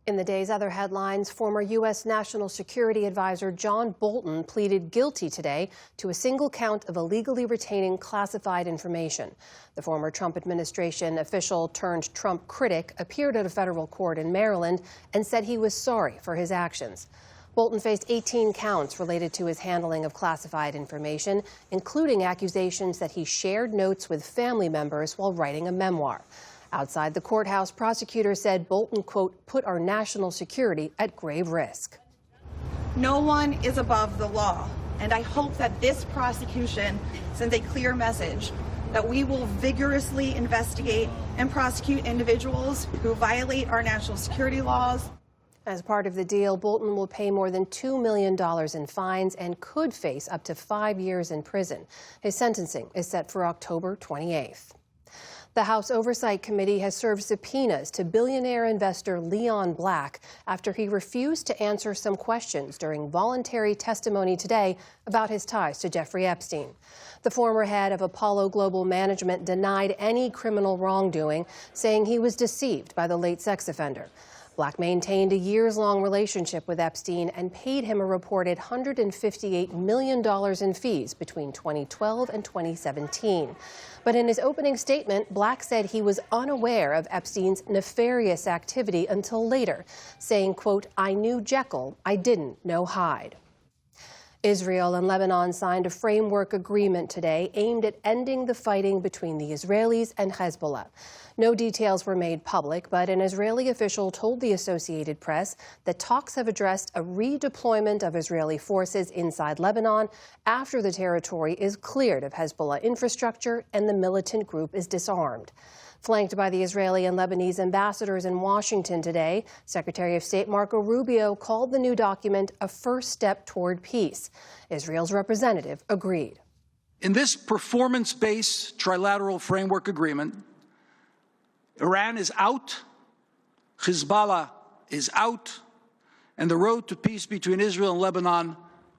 In the day's other headlines, former U.S. National Security Advisor John Bolton pleaded guilty today to a single count of illegally retaining classified information. The former Trump administration official turned Trump critic appeared at a federal court in Maryland and said he was sorry for his actions. Bolton faced 18 counts related to his handling of classified information, including accusations that he shared notes with family members while writing a memoir. Outside the courthouse, prosecutors said Bolton, quote, put our national security at grave risk. No one is above the law, and I hope that this prosecution sends a clear message that we will vigorously investigate and prosecute individuals who violate our national security laws. As part of the deal, Bolton will pay more than $2 million in fines and could face up to 5 years in prison. His sentencing is set for October 28th. The House Oversight Committee has served subpoenas to billionaire investor Leon Black after he refused to answer some questions during voluntary testimony today about his ties to Jeffrey Epstein. The former head of Apollo Global Management denied any criminal wrongdoing, saying he was deceived by the late sex offender. Black maintained a years-long relationship with Epstein and paid him a reported $158 million in fees between 2012 and 2017. But in his opening statement, Black said he was unaware of Epstein's nefarious activity until later, saying, quote, I knew Jekyll, I didn't know Hyde. Israel and Lebanon signed a framework agreement today aimed at ending the fighting between the Israelis and Hezbollah. No details were made public, but an Israeli official told the Associated Press that talks have addressed a redeployment of Israeli forces inside Lebanon after the territory is cleared of Hezbollah infrastructure and the militant group is disarmed. Flanked by the Israeli and Lebanese ambassadors in Washington today, Secretary of State Marco Rubio called the new document a first step toward peace. Israel's representative agreed. In this performance-based trilateral framework agreement, Iran is out, Hezbollah is out, and the road to peace between Israel and Lebanon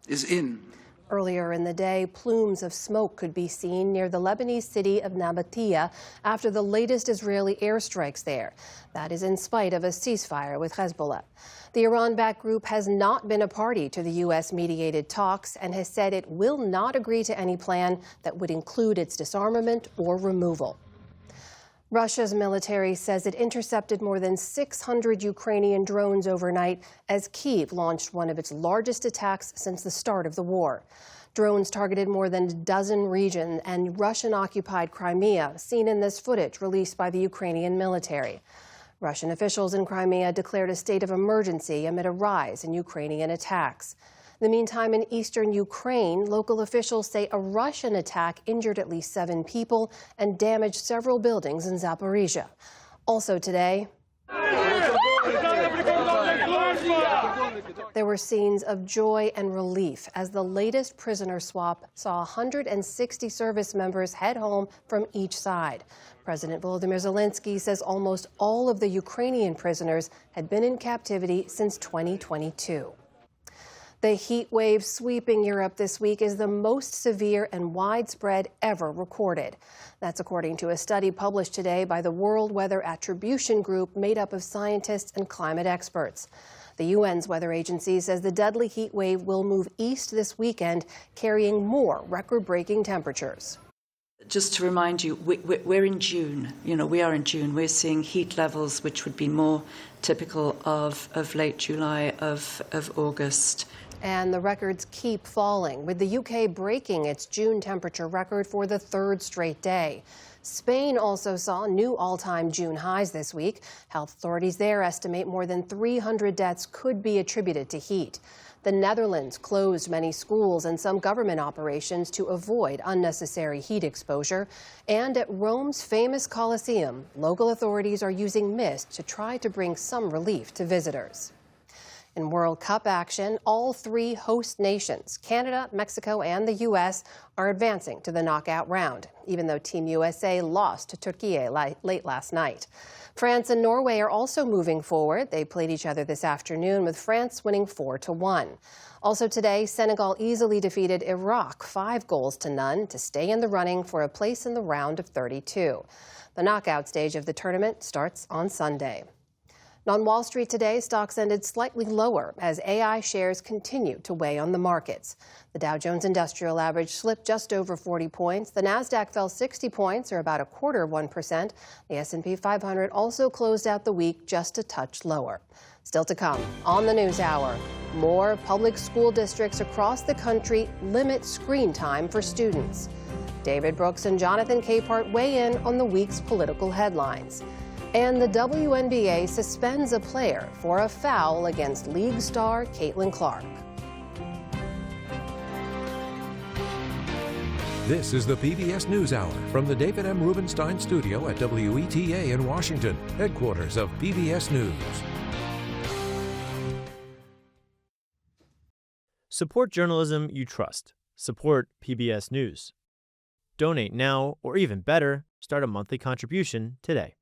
is in. Earlier in the day, plumes of smoke could be seen near the Lebanese city of Nabatea after the latest Israeli airstrikes there. That is in spite of a ceasefire with Hezbollah. The Iran-backed group has not been a party to the U.S.-mediated talks and has said it will not agree to any plan that would include its disarmament or removal. Russia's military says it intercepted more than 600 Ukrainian drones overnight as Kyiv launched one of its largest attacks since the start of the war. Drones targeted more than a dozen regions and Russian-occupied Crimea, seen in this footage released by the Ukrainian military. Russian officials in Crimea declared a state of emergency amid a rise in Ukrainian attacks. In the meantime, in eastern Ukraine, local officials say a Russian attack injured at least 7 people and damaged several buildings in Zaporizhia. Also today, there were scenes of joy and relief as the latest prisoner swap saw 160 service members head home from each side. President Volodymyr Zelensky says almost all of the Ukrainian prisoners had been in captivity since 2022. The heat wave sweeping Europe this week is the most severe and widespread ever recorded. That's according to a study published today by the World Weather Attribution Group made up of scientists and climate experts. The UN's weather agency says the deadly heat wave will move east this weekend, carrying more record-breaking temperatures. Just to remind you, we're in June. We are in June. We're seeing heat levels which would be more typical of late July, of August. And the records keep falling, with the UK breaking its June temperature record for the 3rd straight day. Spain also saw new all-time June highs this week. Health authorities there estimate more than 300 deaths could be attributed to heat. The Netherlands closed many schools and some government operations to avoid unnecessary heat exposure. And at Rome's famous Colosseum, local authorities are using mist to try to bring some relief to visitors. In World Cup action, all 3 host nations, Canada, Mexico, and the U.S., are advancing to the knockout round, even though Team USA lost to Turkey late last night. France and Norway are also moving forward. They played each other this afternoon, with France winning 4-1. Also today, Senegal easily defeated Iraq 5-0 to stay in the running for a place in the round of 32. The knockout stage of the tournament starts on Sunday. On Wall Street today, stocks ended slightly lower as AI shares continue to weigh on the markets. The Dow Jones Industrial Average slipped just over 40 points. The Nasdaq fell 60 points, or about 0.25%. The S&P 500 also closed out the week just a touch lower. Still to come on the News Hour, more public school districts across the country limit screen time for students. David Brooks and Jonathan Capehart weigh in on the week's political headlines. And the WNBA suspends a player for a foul against league star Caitlin Clark. This is the PBS News Hour from the David M. Rubenstein Studio at WETA in Washington, headquarters of PBS News. Support journalism you trust. Support PBS News. Donate now, or even better, start a monthly contribution today.